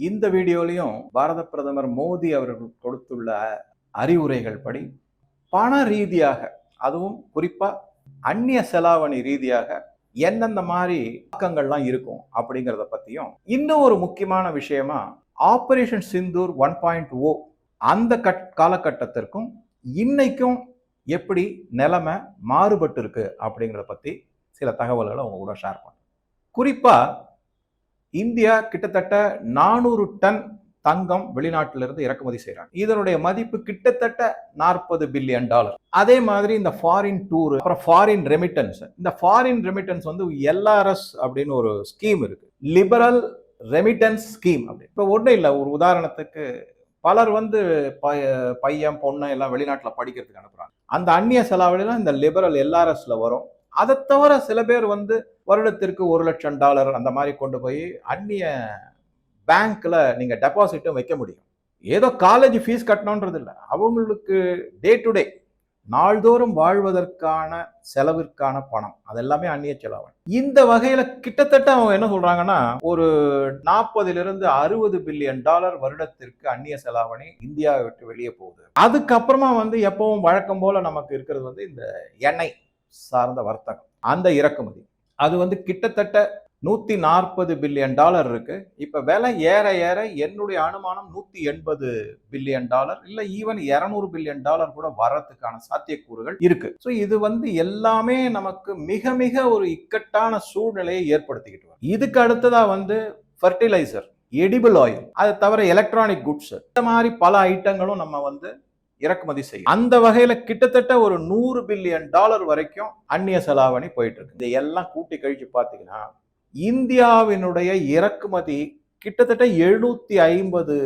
இந்த வீடியோலையும் பாரத பிரதமர் மோடி அவர்கள் கொடுத்துள்ள அறிவுரைகள் படி பண ரீதியாக, அதுவும் குறிப்பா அந்நிய செலாவணி ரீதியாக எந்தெந்த மாதிரி தாக்கங்கள்லாம் இருக்கும் அப்படிங்கிறத பத்தியும், இன்னும் ஒரு முக்கியமான விஷயமா ஆபரேஷன் சிந்தூர் 1.0 அந்த காலகட்டத்திற்கும் இன்னைக்கும் எப்படி நிலைமை மாறுபட்டு இருக்கு அப்படிங்கிறத பத்தி சில தகவல்களை உங்க கூட ஷேர் பண்ணேன். குறிப்பா இந்தியா கிட்டத்தட்ட 400 டன் தங்கம் வெளிநாட்டிலிருந்து இறக்குமதி செய்யறாங்க. இதனுடைய மதிப்பு கிட்டத்தட்ட $40 பில்லியன். அதே மாதிரி இந்த ஃபாரின் டூர், அப்புறம் ஃபாரின் ரெமிட்டன்ஸ், இந்த ஃபாரின் ரெமிட்டன்ஸ் வந்து LRS அப்படின்னு ஒரு ஸ்கீம் இருக்கு, லிபரல் ரெமிட்டன்ஸ் ஸ்கீம். அப்படி இப்போ ஒன்றும் இல்லை, ஒரு உதாரணத்துக்கு பலர் வந்து பையன் பொண்ணு எல்லாம் வெளிநாட்டில் படிக்கிறதுக்கு அனுப்புறாங்க. அந்த அந்நிய செலாவணிலாம் இந்த லிபரல் LRSல வரும். அதை தவிர சில பேர் வந்து வருடத்திற்கு $1 லட்சம் அந்த மாதிரி கொண்டு போய் அந்நிய பேங்க்ல நீங்க டெபாசிட்டும் வைக்க முடியும். ஏதோ காலேஜ் ஃபீஸ் கட்டணும்ன்றது இல்லை, அவங்களுக்கு டே டு டே நாள்தோறும் வாழ்வதற்கான செலவிற்கான பணம் அதெல்லாமே அந்நிய செலாவணி. இந்த வகையில கிட்டத்தட்ட அவங்க என்ன சொல்றாங்கன்னா, ஒரு $40 to $60 பில்லியன் வருடத்திற்கு அந்நிய செலாவணி இந்தியாவை விட்டு வெளியே போகுது. அதுக்கப்புறமா வந்து எப்பவும் வழக்கம் போல நமக்கு இருக்கிறது வந்து இந்த எண்ணெய் சார்ந்த வர்த்தகம், அந்த இறக்குமதி. அது வந்து கிட்டத்தட்ட $140 பில்லியன் இருக்கு. இப்ப விலை ஏற ஏற என்னுடைய அனுமானம் $180 பில்லியன், இல்ல ஈவன் $200 பில்லியன் கூட வரதுக்கான சாத்தியக்கூறுகள் இருக்கு. ஸோ இது வந்து எல்லாமே நமக்கு மிக மிக ஒரு இக்கட்டான சூழ்நிலையை ஏற்படுத்திக்கிட்டு வரும். இதுக்கு அடுத்ததா வந்து ஃபர்டிலைசர், எடிபிள் ஆயில், அது தவிர எலக்ட்ரானிக் குட்ஸ், இந்த மாதிரி பல ஐட்டங்களும் நம்ம வந்து இறக்குமதி செய்யும். அந்த வகையில கிட்டத்தட்ட ஒரு $100 பில்லியன் வரைக்கும் அந்நிய செலாவணி போயிட்டு இருக்கு. இதையெல்லாம் கூட்டி கழிச்சு பாத்தீங்கன்னா இந்தியாவினுடைய இறக்குமதி கிட்டத்தட்ட $750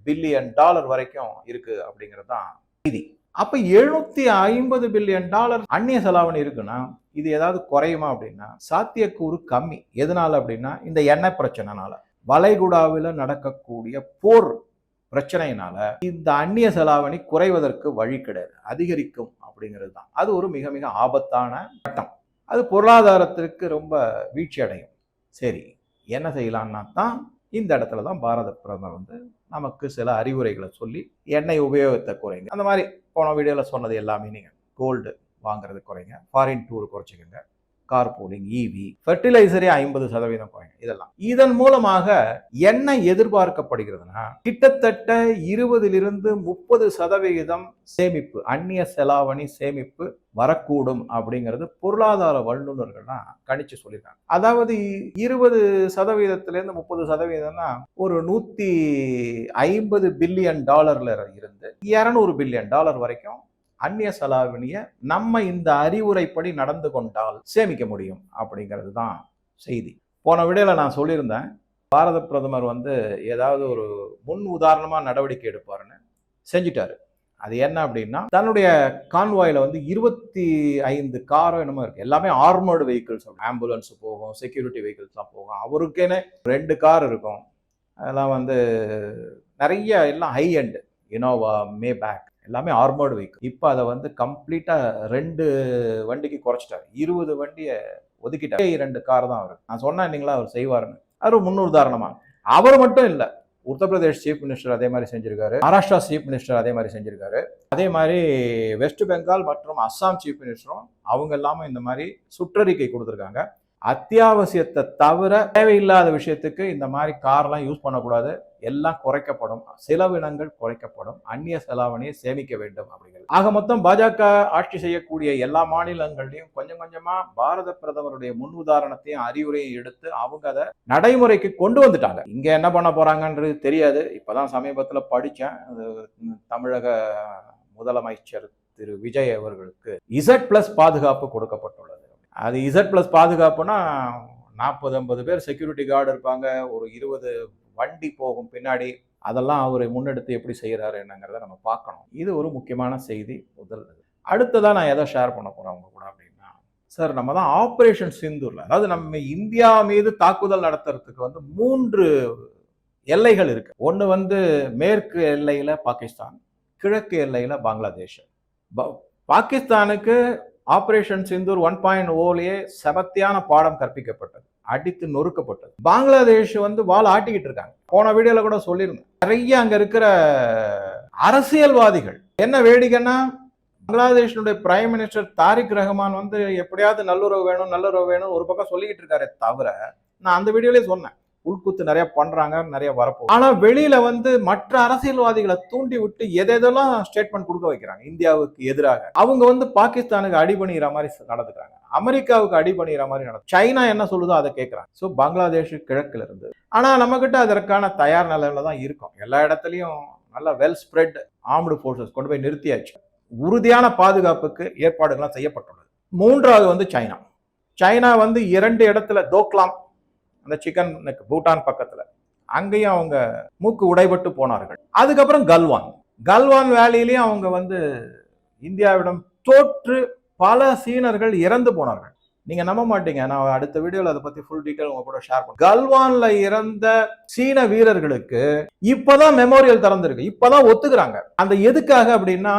பில்லியன் வரைக்கும் இருக்கு அப்படிங்கிறது தான் செய்தி. அப்ப $750 பில்லியன் அந்நிய செலாவணி இருக்குன்னா இது ஏதாவது குறையுமா அப்படின்னா சாத்தியக்கூறு கம்மி. எதனால அப்படின்னா இந்த எண்ணெய் பிரச்சனைனால, வளைகுடாவில் நடக்கக்கூடிய போர் பிரச்சனையினால இந்த அந்நிய செலாவணி குறைவதற்கு வழி கிடையாது, அதிகரிக்கும் அப்படிங்கிறது தான். அது ஒரு மிக மிக ஆபத்தான கட்டம். அது பொருளாதாரத்திற்கு ரொம்ப வீழ்ச்சி அடையும். சரி, என்ன செய்யலாம்னா தான் இந்த இடத்துல தான் பாரத பிரதமர் வந்து நமக்கு சில அறிவுரைகளை சொல்லி எண்ணெய் உபயோகத்தை குறைங்க. அந்த மாதிரி போன வீடியோவில் சொன்னது எல்லாமே நீங்கள் கோல்டு வாங்குறது குறைங்க, ஃபாரின் டூர் குறைச்சிக்கோங்க, கார் பூலிங், EV, ஃபெர்டிலைசரே 50% குறைங்க. இதன் மூலமாக என்ன எதிர்பார்க்கப்படுகிறதுனா கிட்டத்தட்ட 20 to 30% சேமிப்பு, அந்நிய செலாவணி சேமிப்பு வரக்கூடும் அப்படிங்கிறது பொருளாதார வல்லுநர்கள்லாம் கணிச்சு சொல்லியிருக்காங்க. அதாவது 20% 30%னா ஒரு $150 பில்லியன் இருந்து $200 பில்லியன் வரைக்கும் அந்நிய செலாவணியை நம்ம இந்த அறிவுரைப்படி நடந்து கொண்டால் சேமிக்க முடியும் அப்படிங்கிறது தான் செய்தி. போன வீடியோல நான் சொல்லியிருந்தேன், பாரத பிரதமர் வந்து ஏதாவது ஒரு முன் உதாரணமா நடவடிக்கை எடுப்பாருன்னு செஞ்சிட்டாரு. அது என்ன அப்படின்னா, தன்னுடைய கான்வாயில வந்து 25 காரோ என்னமோ இருக்கு, எல்லாமே ஆர்மர்டு வெஹிக்கிள்ஸ், ஆம்புலன்ஸ் போகும், செக்யூரிட்டி வெஹிக்கிள்ஸ்லாம் போகும். அவருக்கேனே 2 கார் இருக்கும். அதெல்லாம் வந்து நிறைய எல்லாம் ஹை எண்ட், இனோவா, மேபேக், எல்லாமே ஆர்மர்டு வெஹிக்கிள். இப்போ அதை வந்து கம்ப்ளீட்டா 2 வண்டிக்கு குறைச்சிட்டாரு. 20 வண்டியை ஒதுக்கிட்டாரு. 2 கார் தான் அவருக்கு. நான் சொன்னேன் இல்லைங்களா அவர் செய்வாருன்னு. அது முன்னுதாரணமா. அவர் மட்டும் இல்லை, உத்தரப்பிரதேஷ் சீஃப் மினிஸ்டர் அதே மாதிரி செஞ்சிருக்காரு, மகாராஷ்டிரா சீஃப் மினிஸ்டர் அதே மாதிரி செஞ்சிருக்காரு, அதே மாதிரி வெஸ்ட் பெங்கால் மற்றும் அஸ்ஸாம் சீஃப் மினிஸ்டரும் அவங்க எல்லாமே இந்த மாதிரி சுற்றறிக்கை கொடுத்துருக்காங்க. அத்தியாவசியத்தை தவிர தேவையில்லாத விஷயத்துக்கு இந்த மாதிரி கார்லாம் யூஸ் பண்ணக்கூடாது, எல்லாம் குறைக்கப்படும், செலவினங்கள் குறைக்கப்படும், அந்நிய செலாவணியை சேமிக்க வேண்டும் அப்படிங்கிறது. ஆக மொத்தம் பாஜக ஆட்சி செய்யக்கூடிய எல்லா மாநிலங்கள்லையும் கொஞ்சம் கொஞ்சமா பாரத பிரதமருடைய முன் உதாரணத்தையும் அறிவுரையும் எடுத்து அவங்க அதை நடைமுறைக்கு கொண்டு வந்துட்டாங்க. இங்க என்ன பண்ண போறாங்கன்றது தெரியாது. இப்பதான் சமீபத்தில் படிச்சேன், தமிழக முதலமைச்சர் திரு விஜய் அவர்களுக்கு Z+ பாதுகாப்பு கொடுக்கப்பட்டுள்ளது. அது Z+ பாதுகாப்புனா 40-50 பேர் செக்யூரிட்டி கார்டு இருப்பாங்க, ஒரு 20 வண்டி போகும் பின்னாடி. அதெல்லாம் அவர் முன்னெடுத்து எப்படி செய்யறாரு என்னங்கிறத நம்ம பார்க்கணும். இது ஒரு முக்கியமான செய்தி. முதல் அடுத்ததான் நான் எதை ஷேர் பண்ண போறேன் அவங்க கூட அப்படின்னா, சார் நம்ம தான் ஆபரேஷன் சிந்தூர்ல, அதாவது நம்ம இந்தியா மீது தாக்குதல் நடத்துறதுக்கு வந்து 3 எல்லைகள் இருக்கு. ஒன்று வந்து மேற்கு எல்லையில பாகிஸ்தான், கிழக்கு எல்லையில பங்களாதேஷ். பாகிஸ்தானுக்கு ஆபரேஷன் சிந்தூர் 1.0லேயே செமத்தியான பாடம் கற்பிக்கப்பட்டது. அடித்து நொறுக்கப்பட்டது. பங்களாதேஷ் வந்து வால் ஆட்டிக்கிட்டு இருக்காங்க. போன வீடியோல கூட சொல்லியிருந்தேன். நிறைய அங்க இருக்கிற அரசியல்வாதிகள், என்ன வேடிக்கைன்னா பங்களாதேஷனுடைய பிரைம் மினிஸ்டர் தாரிக் ரஹ்மான் வந்து எப்படியாவது நல்லுறவு வேணும் ஒரு பக்கம் சொல்லிக்கிட்டு இருக்காரு. தவிர நான் அந்த வீடியோலயே சொன்னேன், உள்குத்து நிறைய பண்றாங்க, நிறைய வரப்போகுது. ஆனா வெளியில வந்து மற்ற அரசியல்வாதிகளை தூண்டி விட்டு எதெல்லாம் ஸ்டேட்மெண்ட் கொடுக்க வைக்கிறாங்க இந்தியாவுக்கு எதிராக. அவங்க வந்து பாகிஸ்தானுக்கு அடிபணிகிற மாதிரி நடந்துக்கிறாங்க, அமெரிக்காவுக்கு அடிபணிகிற மாதிரி நடக்கும். சைனா என்ன சொல்லுதோ அதை கேட்கறாங்க. ஸோ பங்களாதேஷ் கிழக்குல இருந்து, ஆனா நம்ம கிட்ட அதற்கான தயார் நிலையில தான் இருக்கும். எல்லா இடத்துலயும் நல்ல வெல் ஸ்ப்ரெட் ஆர்ம்டு போர்சஸ் கொண்டு போய் நிறுத்தியாச்சு. உறுதியான பாதுகாப்புக்கு ஏற்பாடுகள்லாம் செய்யப்பட்டுள்ளது. மூன்றாவது வந்து சைனா. சைனா வந்து 2 இடத்துல தோக்லாம், அந்த சிக்கன் பூட்டான் பக்கத்துல, அங்கேயும் அவங்க மூக்கு உடைபட்டு போனார்கள். அதுக்கப்புறம் கல்வான் வேலியிலையும் அவங்க வந்து இந்தியாவிடம் தோற்று பல சீனர்கள் இறந்து போனார்கள். நீங்க நம்ப மாட்டீங்க, நான் அடுத்த வீடியோல அதை பத்தி ஃபுல் டீடைல் உங்க கூட ஷேர் பண்ணுறேன். கல்வான்ல இறந்த சீன வீரர்களுக்கு இப்பதான் மெமோரியல் திறந்திருக்கு, இப்பதான் ஒத்துக்கிறாங்க. அந்த எதுக்காக அப்படின்னா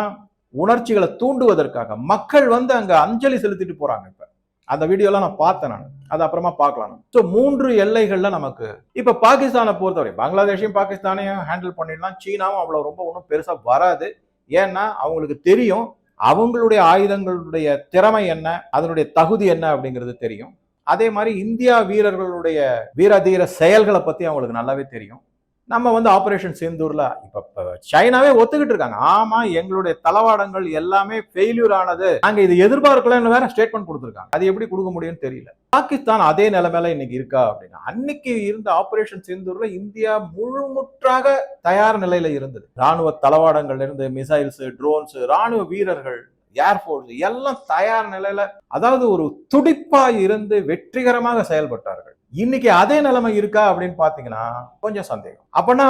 உணர்ச்சிகளை தூண்டுவதற்காக. மக்கள் வந்து அங்க அஞ்சலி செலுத்திட்டு போறாங்க. இப்ப அந்த வீடியோலாம் நான் பார்த்தேன், நான் அது அப்புறமா பார்க்கலாம். ஸோ 3 எல்லைகள்ல நமக்கு இப்ப பாகிஸ்தானை பொறுத்தவரை, பங்களாதேஷையும் பாகிஸ்தானையும் ஹேண்டில் பண்ணிடலாம். சீனாவும் அவ்வளவு ரொம்ப ஒன்றும் பெருசா வராது. ஏன்னா அவங்களுக்கு தெரியும் அவங்களுடைய ஆயுதங்களுடைய திறமை என்ன, அதனுடைய தகுதி என்ன அப்படிங்கிறது தெரியும். அதே மாதிரி இந்தியா வீரர்களுடைய வீரதீர செயல்களை பத்தி அவங்களுக்கு நல்லாவே தெரியும். நம்ம வந்து ஆபரேஷன் சிந்தூர்ல இப்ப சைனாவே ஒத்துக்கிட்டு இருக்காங்க, ஆமா எங்களுடைய தளவாடங்கள் எல்லாமே ஃபெயிலியர் ஆனது, நாங்க இது எதிர்பார்க்கலன்னு வேற ஸ்டேட்மெண்ட் கொடுத்திருக்காங்க. அது எப்படி கொடுக்க முடியும்னு தெரியல. பாகிஸ்தான் அதே நிலைமையில இன்னைக்கு இருக்கா அப்படின்னா, அன்னைக்கு இருந்த ஆபரேஷன் சிந்தூர்ல இந்தியா முழுமுற்றாக தயார் நிலையில இருந்தது. ராணுவ தளவாடங்கள்ல இருந்து மிசைல்ஸ், ட்ரோன்ஸ், ராணுவ வீரர்கள், ஏர்போர்ஸ் எல்லாம் தயார் நிலையில, அதாவது ஒரு துடிப்பா இருந்து வெற்றிகரமாக செயல்பட்டார்கள். இன்னைக்கு அதே நிலைமை இருக்கா அப்படின்னு பாத்தீங்கன்னா கொஞ்சம் சந்தேகம். அப்பனா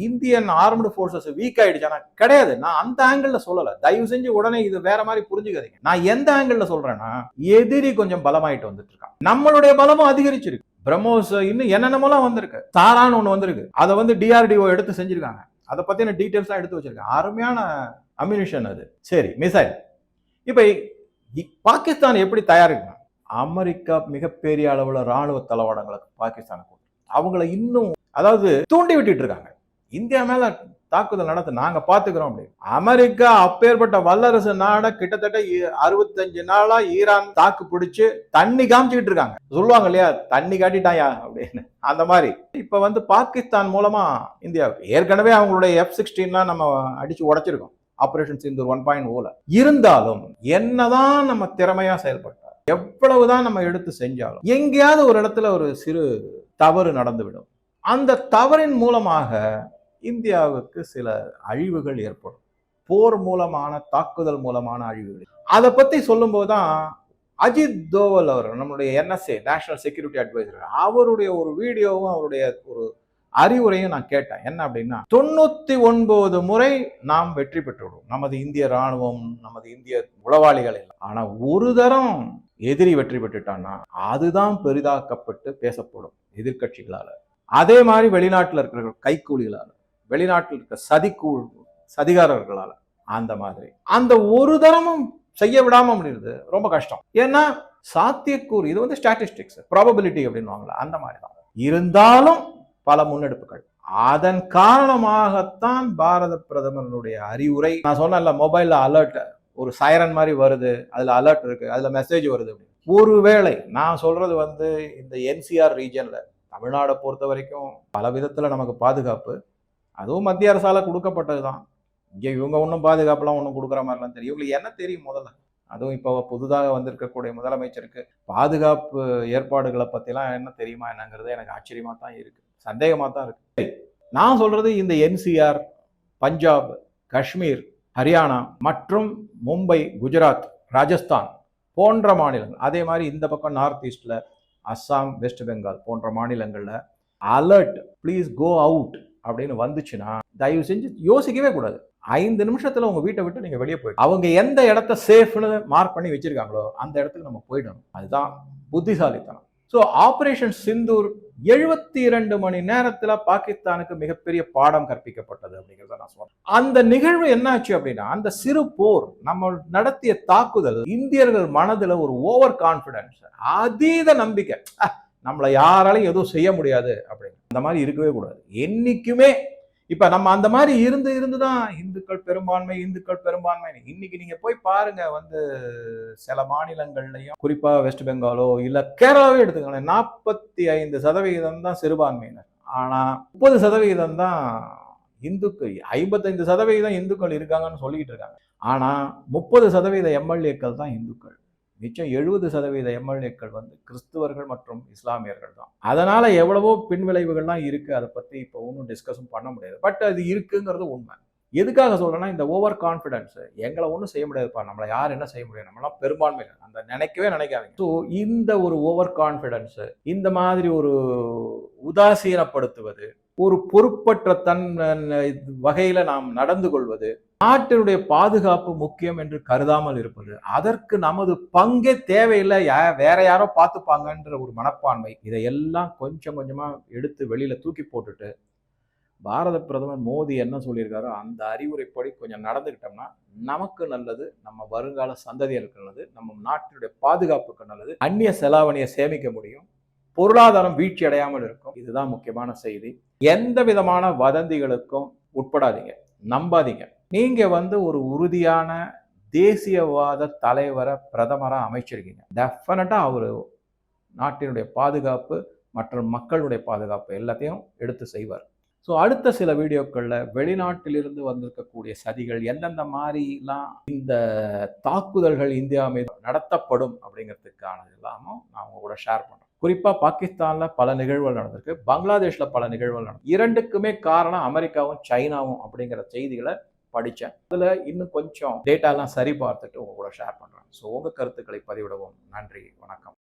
இந்தியன் ஆர்ம்டு போர்சஸ் வீக் ஆயிடுச்சா? கிடையாது. நான் அந்த ஆங்கிள் சொல்லல, தயவு செஞ்சு உடனே இது வேற மாதிரி புரிஞ்சுக்காதீங்க. நான் எந்த ஆங்கிள் சொல்றேன்னா, எதிரி கொஞ்சம் பலமாயிட்டு வந்துட்டு இருக்கான், நம்மளுடைய பலமும் அதிகரிச்சிருக்கு. பிரம்மோஸ் இன்னும் என்னென்னமோலாம் வந்திருக்கு, சாரான்னு ஒண்ணு வந்திருக்கு, அதை வந்து DRDO எடுத்து செஞ்சிருக்காங்க. அதை பத்தின டீடைல்ஸ் எடுத்து வச்சிருக்காங்க. அருமையான அம்யூனிஷன் அது. சரி, மிசைல். இப்ப பாகிஸ்தான் எப்படி தயாரிக்கணும்? அமெரிக்கா மிகப்பெரிய அளவுல ராணுவ தளவாடங்களை பாகிஸ்தானுக்கு அவங்கள இன்னும், அதாவது தூண்டி விட்டுட்டு இருக்காங்க. இந்தியா மேல தாக்குதல் நடத்த நாங்க பாத்துக்கிறோம் அப்படி. அமெரிக்கா அப்பேற்பட்ட வல்லரசு நாட கிட்டத்தட்ட 65 நாளா ஈரான் தாக்கு பிடிச்சு தண்ணி காமிச்சுக்கிட்டு இருக்காங்க. சொல்லுவாங்க இல்லையா, தண்ணி காட்டிட்டாயா அப்படின்னு. அந்த மாதிரி இப்ப வந்து பாகிஸ்தான் மூலமா இந்தியாவுக்கு ஏற்கனவே அவங்களுடைய F-16 நம்ம அடிச்சு உடைச்சிருக்கோம் ஆபரேஷன் சிந்தூர் 1.0ல. இருந்தாலும் என்னதான் நம்ம திறமையா செயல்பட்டோம், எவ்வளவுதான் நம்ம எடுத்து செஞ்சாலும் எங்கேயாவது ஒரு இடத்துல ஒரு சிறு தவறு நடந்துவிடும். அந்த தவறின் மூலமாக இந்தியாவுக்கு சில அழிவுகள் ஏற்படும். போர் மூலமான, தாக்குதல் மூலமான அழிவுகள். அதை பத்தி சொல்லும் போதுதான் அஜித் தோவல் அவர், நம்மளுடைய NSA நேஷனல் செக்யூரிட்டி அட்வைசர், அவருடைய ஒரு வீடியோவும் அவருடைய ஒரு அறிவுரையும் நான் கேட்டேன். என்ன அப்படின்னா, 99 முறை நாம் வெற்றி பெற்றுவிடும், நமது இந்திய ராணுவம், நமது இந்திய உளவாளிகள் எல்லாம். ஆனா ஒரு தரம் எதிரி வெற்றி பெற்றுட்டான்னா அதுதான் பெரிதாக்கப்பட்டு பேசப்படும் எதிர்கட்சிகளால. அதே மாதிரி வெளிநாட்டில் இருக்கிற கைக்கூலிகளால, வெளிநாட்டில் இருக்க சதிகாரர்களால. அந்த மாதிரி அந்த ஒரு தரமும் செய்ய விடாம முடியுது, ரொம்ப கஷ்டம். ஏன்னா சாத்தியக்கூறு, இது வந்து ஸ்டாட்டிஸ்டிக்ஸ், ப்ராபபிலிட்டி அப்படின்னு அந்த மாதிரி தான். இருந்தாலும் பல முன்னெடுப்புகள். அதன் காரணமாகத்தான் பாரத பிரதமருடைய அறிவுரை. நான் சொன்னேன்ல, மொபைல்ல அலர்ட், ஒரு சைரன் மாதிரி வருது, அதுல அலர்ட் இருக்கு, அதுல மெசேஜ் வருது. ஒருவேளை நான் சொல்றது வந்து இந்த NCR ரீஜன்ல, தமிழ்நாடை பொறுத்த வரைக்கும் பல விதத்துல நமக்கு பாதுகாப்பு, அதுவும் மத்திய அரசால கொடுக்கப்பட்டதுதான். இங்க இவங்க ஒன்றும் பாதுகாப்புலாம் ஒன்றும் கொடுக்குற மாதிரிலாம் தெரியும். இவங்களுக்கு என்ன தெரியும் முதல்ல? அதுவும் இப்போ புதுதாக வந்திருக்கக்கூடிய முதலமைச்சருக்கு பாதுகாப்பு ஏற்பாடுகளை பத்திலாம் என்ன தெரியுமா என்னங்கிறது எனக்கு ஆச்சரியமா தான் இருக்கு, சந்தேகமா தான் இருக்கு. நான் சொல்றது இந்த NCR, பஞ்சாப், காஷ்மீர், ஹரியானா மற்றும் மும்பை, குஜராத், ராஜஸ்தான் போன்ற மாநிலங்கள், அதே மாதிரி இந்த பக்கம் நார்த் ஈஸ்ட்ல அஸ்ஸாம், வெஸ்ட் பெங்கால் போன்ற மாநிலங்கள்ல அலர்ட், ப்ளீஸ் கோ அவுட் அப்படின்னு வந்துச்சுன்னா தயவு செஞ்சு யோசிக்கவே கூடாது. 5 நிமிஷத்துல உங்க வீட்டை விட்டு நீங்க வெளியே போயிடும். அவங்க எந்த இடத்த சேஃப்னு மார்க் பண்ணி வச்சிருக்காங்களோ அந்த இடத்துக்கு நம்ம போயிடணும். அதுதான் புத்திசாலித்தனம். ஸோ ஆபரேஷன் சிந்தூர் 72 மணி நேரத்துல பாகிஸ்தானுக்கு மிகப்பெரிய பாடம் கற்பிக்கப்பட்டது அப்படிங்கிறத நான் சொல்றேன். அந்த நிகழ்வு என்னாச்சு அப்படின்னா, அந்த சிறு போர் நம்ம நடத்திய தாக்குதல் இந்தியர்கள் மனதுல ஒரு ஓவர் கான்பிடன்ஸ், அதீத நம்பிக்கை, நம்மளை யாராலையும் எதுவும் செய்ய முடியாது அப்படின்னு. அந்த மாதிரி இருக்கவே கூடாது என்னைக்குமே. இப்ப நம்ம அந்த மாதிரி இருந்துதான் இந்துக்கள் பெரும்பான்மை. இன்னைக்கு நீங்க போய் பாருங்க, சில மாநிலங்கள்லயும், குறிப்பா வெஸ்ட் பெங்காலோ இல்ல கேரளாவே எடுத்துக்கோங்களேன், 45% தான் சிறுபான்மையினர். ஆனா 30% தான் இந்துக்கள், 55% இந்துக்கள் இருக்காங்கன்னு சொல்லிட்டு இருக்காங்க. ஆனா 30% எம்எல்ஏக்கள் தான் இந்துக்கள். மிச்சம் 70% எம்எல்ஏக்கள் கிறிஸ்துவர்கள் மற்றும் இஸ்லாமியர்கள் தான். அதனால எவ்வளவோ பின்விளைவுகள்லாம் இருக்கு. அதை பத்தி இப்போ ஒன்றும் டிஸ்கஸும் பண்ண முடியாது. பட் அது இருக்குங்கிறது உண்மை. எதுக்காக சொல்றேன்னா, இந்த ஓவர் கான்பிடன்ஸ், எங்களை ஒன்றும் செய்ய முடியாதுப்பா, நம்மளை யார் என்ன செய்ய முடியும், நம்மளாம் பெரும்பான்மை, அந்த நினைக்கவே நினைக்காதீங்க. ஸோ இந்த ஒரு ஓவர் கான்பிடன்ஸ், இந்த மாதிரி ஒரு உதாசீனப்படுத்துவது, ஒரு பொறுப்பற்ற வகையில நாம் நடந்து கொள்வது, நாட்டினுடைய பாதுகாப்பு முக்கியம் என்று கருதாமல் இருப்பது, அதற்கு நமது பங்கே தேவையில்லை, வேற யாரோ பார்த்துப்பாங்கன்ற ஒரு மனப்பான்மை, இதையெல்லாம் கொஞ்சம் கொஞ்சமா எடுத்து வெளியில தூக்கி போட்டுட்டு, பாரத பிரதமர் மோடி என்ன சொல்லியிருக்காரோ அந்த அறிவுரைப்படி கொஞ்சம் நடந்துக்கிட்டோம்னா நமக்கு நல்லது, நம்ம வருங்கால சந்ததியருக்கு நல்லது, நம்ம நாட்டினுடைய பாதுகாப்புக்கு நல்லது, அந்நிய செலாவணியை சேமிக்க முடியும், பொருளாதாரம் வீழ்ச்சி அடையாமல் இருக்கும். இதுதான் முக்கியமான செய்தி. எந்த விதமான வதந்திகளுக்கும் உட்படாதீங்க, நம்பாதீங்க. நீங்க ஒரு உறுதியான தேசியவாத தலைவரை பிரதமரா அமைச்சிருக்கீங்க. டெஃபினட்டா அவரு நாட்டினுடைய பாதுகாப்பு மற்றும் மக்களுடைய பாதுகாப்பு எல்லாத்தையும் எடுத்து செய்வார். ஸோ அடுத்த சில வீடியோக்கள்ல வெளிநாட்டிலிருந்து வந்திருக்கக்கூடிய சதிகள் எந்தெந்த மாதிரிலாம் இந்த தாக்குதல்கள் இந்தியா மீது நடத்தப்படும் அப்படிங்கிறதுக்கானது எல்லாமும் நான் உங்க கூட ஷேர் பண்றேன். குறிப்பா பாகிஸ்தான்ல பல நிகழ்வுகள் நடந்திருக்கு, பங்களாதேஷ்ல பல நிகழ்வுகள் நடந்திருக்கு. இரண்டுக்குமே காரணம் அமெரிக்காவும் சைனாவும் அப்படிங்கிற செய்திகளை படித்தேன். அதுல இன்னும் கொஞ்சம் டேட்டாலாம் சரி பார்த்துட்டு உங்க கூட ஷேர் பண்றேன். ஸோ உங்க கருத்துக்களை பதிவிடவும். நன்றி, வணக்கம்.